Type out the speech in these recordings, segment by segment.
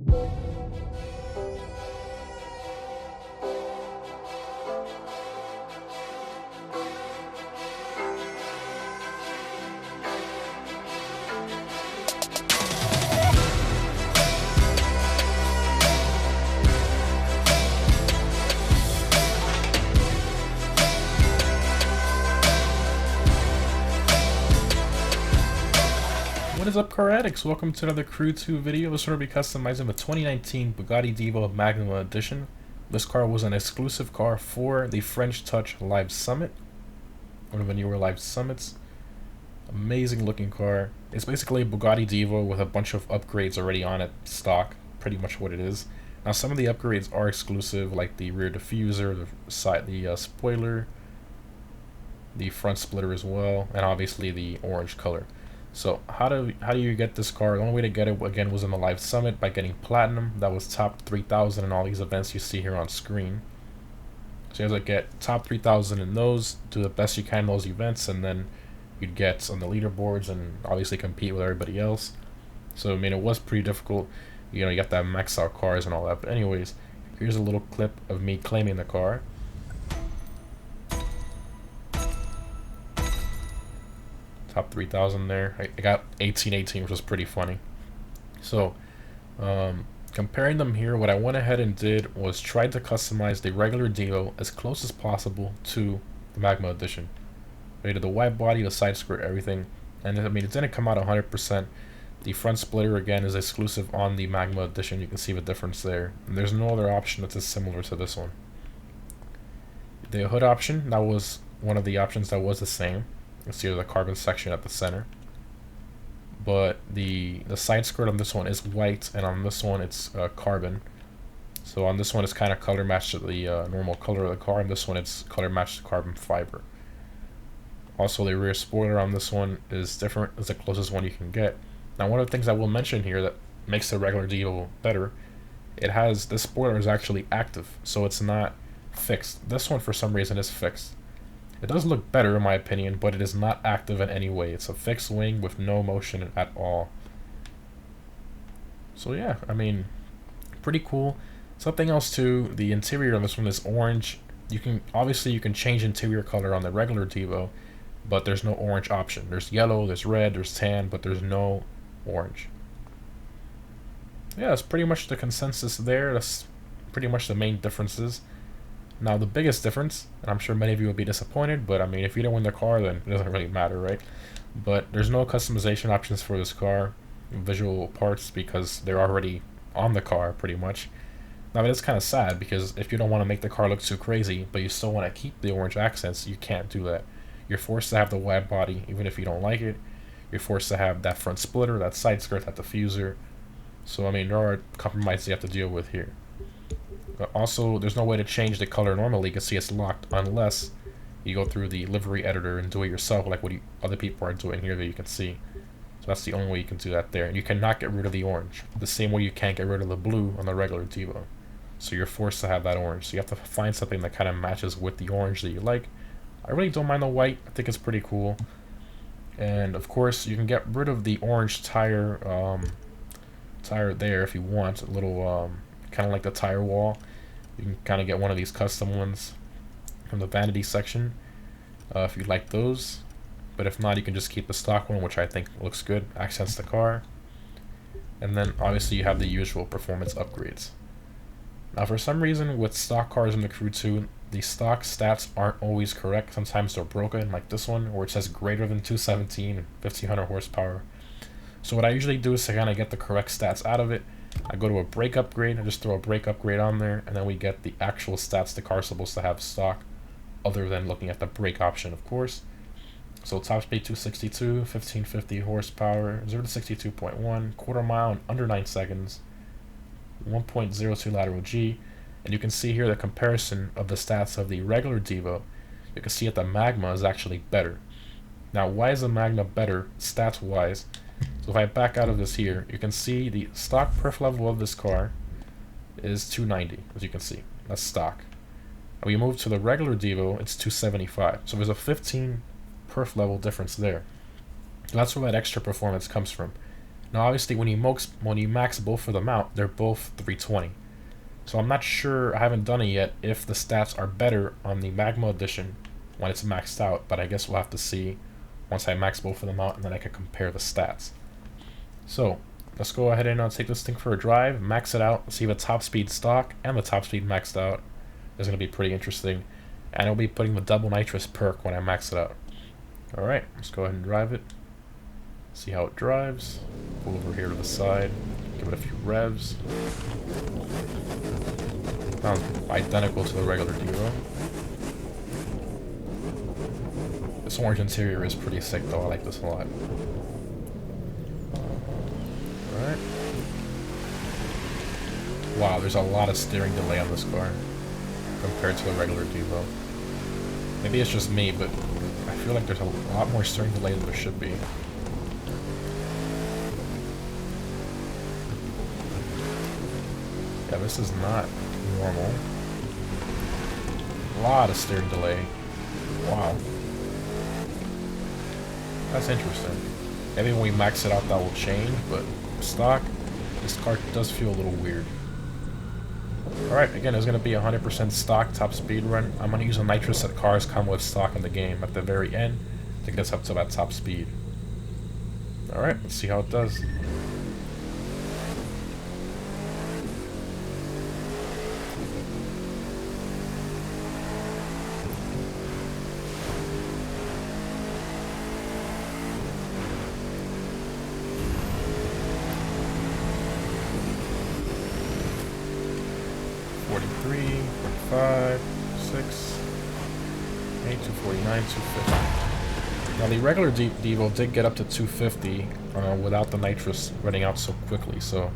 What is up, car addicts? Welcome to another Crew 2 video. This one will be customizing the 2019 Bugatti Divo MAGMA edition. This car was an exclusive car for the French Touch Live Summit, one of the newer Live Summits. Amazing looking car. It's basically a Bugatti Divo with a bunch of upgrades already on it, stock, pretty much what it is. Now some of the upgrades are exclusive, like the rear diffuser, the spoiler, the front splitter as well, and obviously the orange color. So how do you get this car? The only way to get it, again, was in the Live Summit by getting Platinum. That was top 3,000 in all these events you see here on screen. So you have to get top 3,000 in those, do the best you can in those events, and then you'd get on the leaderboards and obviously compete with everybody else. So I mean, it was pretty difficult. You know, you got to max out cars and all that. But anyways, here's a little clip of me claiming the car. Top 3,000 there. I got 1818, which was pretty funny. So comparing them here, what I went ahead and did was try to customize the regular Divo as close as possible to the MAGMA edition. I did the wide body, the side skirt, everything, and I mean, it didn't come out 100%. The front splitter again is exclusive on the MAGMA edition. You can see the difference there, and there's no other option that's as similar to this one. The hood option, that was one of the options that was the same. You see the carbon section at the center, but the side skirt on this one is white, and on this one it's carbon. So on this one it's kind of color matched to the normal color of the car, and this one it's color matched to carbon fiber. Also, the rear spoiler on this one is different. It's the closest one you can get. Now, one of the things I will mention here that makes the regular Divo better, this spoiler is actually active, so it's not fixed. This one for some reason is fixed. It does look better in my opinion, but it is not active in any way. It's a fixed wing with no motion at all. So yeah, I mean, pretty cool. Something else too, the interior on this one is orange. You can change interior color on the regular Divo, but there's no orange option. There's yellow, there's red, there's tan, but there's no orange. Yeah, that's pretty much the consensus there. That's pretty much the main differences. Now the biggest difference, and I'm sure many of you will be disappointed, but I mean, if you don't win the car, then it doesn't really matter, right? But there's no customization options for this car, visual parts, because they're already on the car pretty much. Now it's kind of sad, because if you don't want to make the car look too crazy, but you still want to keep the orange accents, you can't do that. You're forced to have the wide body, even if you don't like it. You're forced to have that front splitter, that side skirt, that diffuser. So I mean, there are compromises you have to deal with here. Also, there's no way to change the color normally. You can see it's locked unless you go through the livery editor and do it yourself, like what other people are doing here that you can see. So that's the only way you can do that there. And you cannot get rid of the orange, the same way you can't get rid of the blue on the regular Divo. So you're forced to have that orange. So you have to find something that kind of matches with the orange that you like. I really don't mind the white. I think it's pretty cool. And of course, you can get rid of the orange tire there if you want. A little kind of like the tire wall. You can kind of get one of these custom ones from the vanity section if you like those. But if not, you can just keep the stock one, which I think looks good, accents the car. And then obviously you have the usual performance upgrades. Now for some reason with stock cars in the Crew 2, the stock stats aren't always correct. Sometimes they're broken, like this one, where it says greater than 217 and 1500 horsepower. So what I usually do is to kind of get the correct stats out of it, I go to a brake upgrade, I just throw a brake upgrade on there, and then we get the actual stats the car's supposed to have stock, other than looking at the brake option, of course. So top speed 262, 1550 horsepower, 0 to 62.1, quarter mile in under 9 seconds, 1.02 lateral G, and you can see here the comparison of the stats of the regular Divo. You can see that the MAGMA is actually better. Now, why is the MAGMA better stats-wise? So if I back out of this here, you can see the stock perf level of this car is 290, as you can see. That's stock. And we move to the regular Divo, it's 275. So there's a 15 perf level difference there. So that's where that extra performance comes from. Now obviously when you max both of them out, they're both 320. So I'm not sure, I haven't done it yet, if the stats are better on the Magma Edition when it's maxed out, but I guess we'll have to see once I max both of them out, and then I can compare the stats. So let's go ahead and take this thing for a drive, max it out, see the top speed stock and the top speed maxed out. It's going to be pretty interesting, and I'll be putting the double nitrous perk when I max it out. Alright, let's go ahead and drive it, see how it drives, pull over here to the side, give it a few revs. Sounds identical to the regular Divo. This orange interior is pretty sick though, I like this a lot. Alright. Wow, there's a lot of steering delay on this car compared to the regular Divo. Maybe it's just me, but I feel like there's a lot more steering delay than there should be. Yeah, this is not normal. A lot of steering delay. Wow. That's interesting. Maybe when we max it out that will change, but stock, this car does feel a little weird. Alright, again, it's going to be 100% stock top speed run. I'm going to use a nitrous that cars come with stock in the game at the very end to get us up to that top speed. Alright, let's see how it does. Now the regular Divo did get up to 250 without the nitrous running out so quickly, so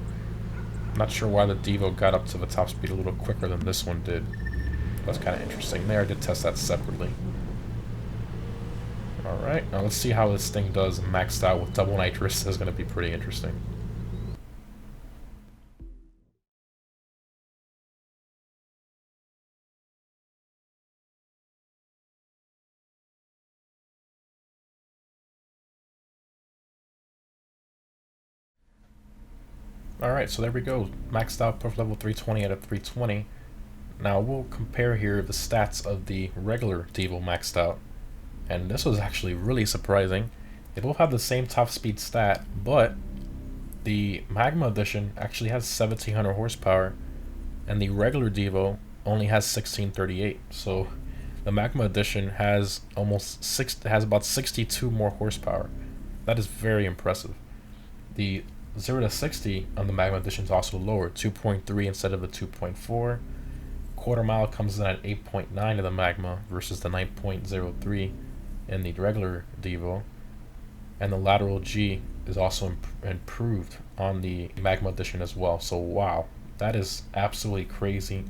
I'm not sure why the Divo got up to the top speed a little quicker than this one did. That's kind of interesting. There, I did test that separately. Alright, now let's see how this thing does maxed out with double nitrous. This is going to be pretty interesting. Alright, so there we go. Maxed out Perf Level 320 out of 320. Now we'll compare here the stats of the regular Divo maxed out. And this was actually really surprising. They both have the same top speed stat, but the Magma Edition actually has 1700 horsepower, and the regular Divo only has 1638. So the Magma Edition has about 62 more horsepower. That is very impressive. The 0 to 60 on the Magma Edition is also lower, 2.3 instead of the 2.4. Quarter mile comes in at 8.9 of the Magma versus the 9.03 in the regular Divo. And the lateral G is also improved on the Magma Edition as well. So wow, that is absolutely crazy.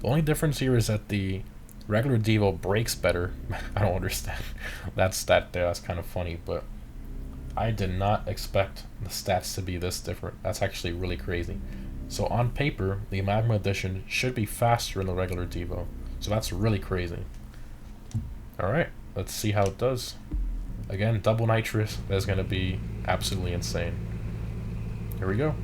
The only difference here is that the regular Divo brakes better. I don't understand that stat there. That's kind of funny, but I did not expect the stats to be this different. That's actually really crazy. So on paper, the Magma Edition should be faster than the regular Divo. So that's really crazy. Alright, let's see how it does. Again, double nitrous. That's going to be absolutely insane. Here we go.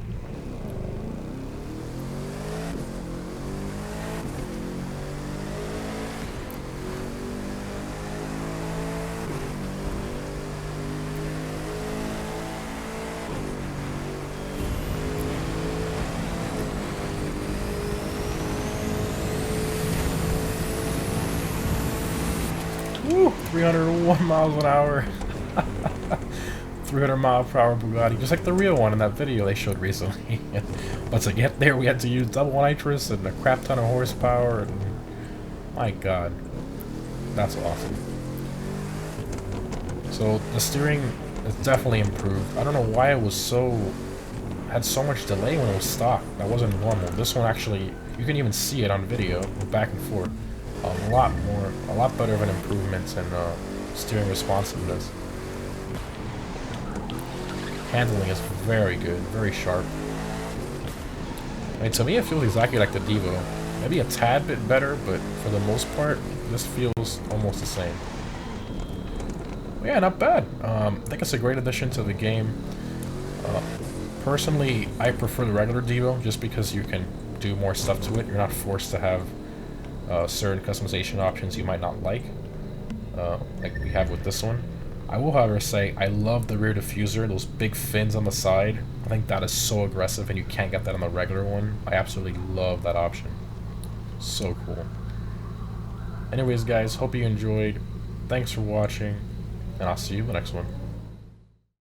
Woo, 301 miles an hour. 300 mile per hour Bugatti, just like the real one in that video they showed recently. But to get there, we had to use double nitrous and a crap ton of horsepower. And my God, that's awesome. So the steering is definitely improved. I don't know why it was had so much delay when it was stock. That wasn't normal. This one actually, you can even see it on video, back and forth. A lot better of an improvement in steering responsiveness. Handling is very good, very sharp. I mean, to me it feels exactly like the Divo. Maybe a tad bit better, but for the most part, this feels almost the same. But yeah, not bad. I think it's a great addition to the game. Personally, I prefer the regular Divo just because you can do more stuff to it. You're not forced to have certain customization options you might not like we have with this one. I will, however, say I love the rear diffuser, those big fins on the side. I think that is so aggressive, and you can't get that on the regular one. I absolutely love that option. So cool. Anyways, guys, hope you enjoyed. Thanks for watching, and I'll see you in the next one.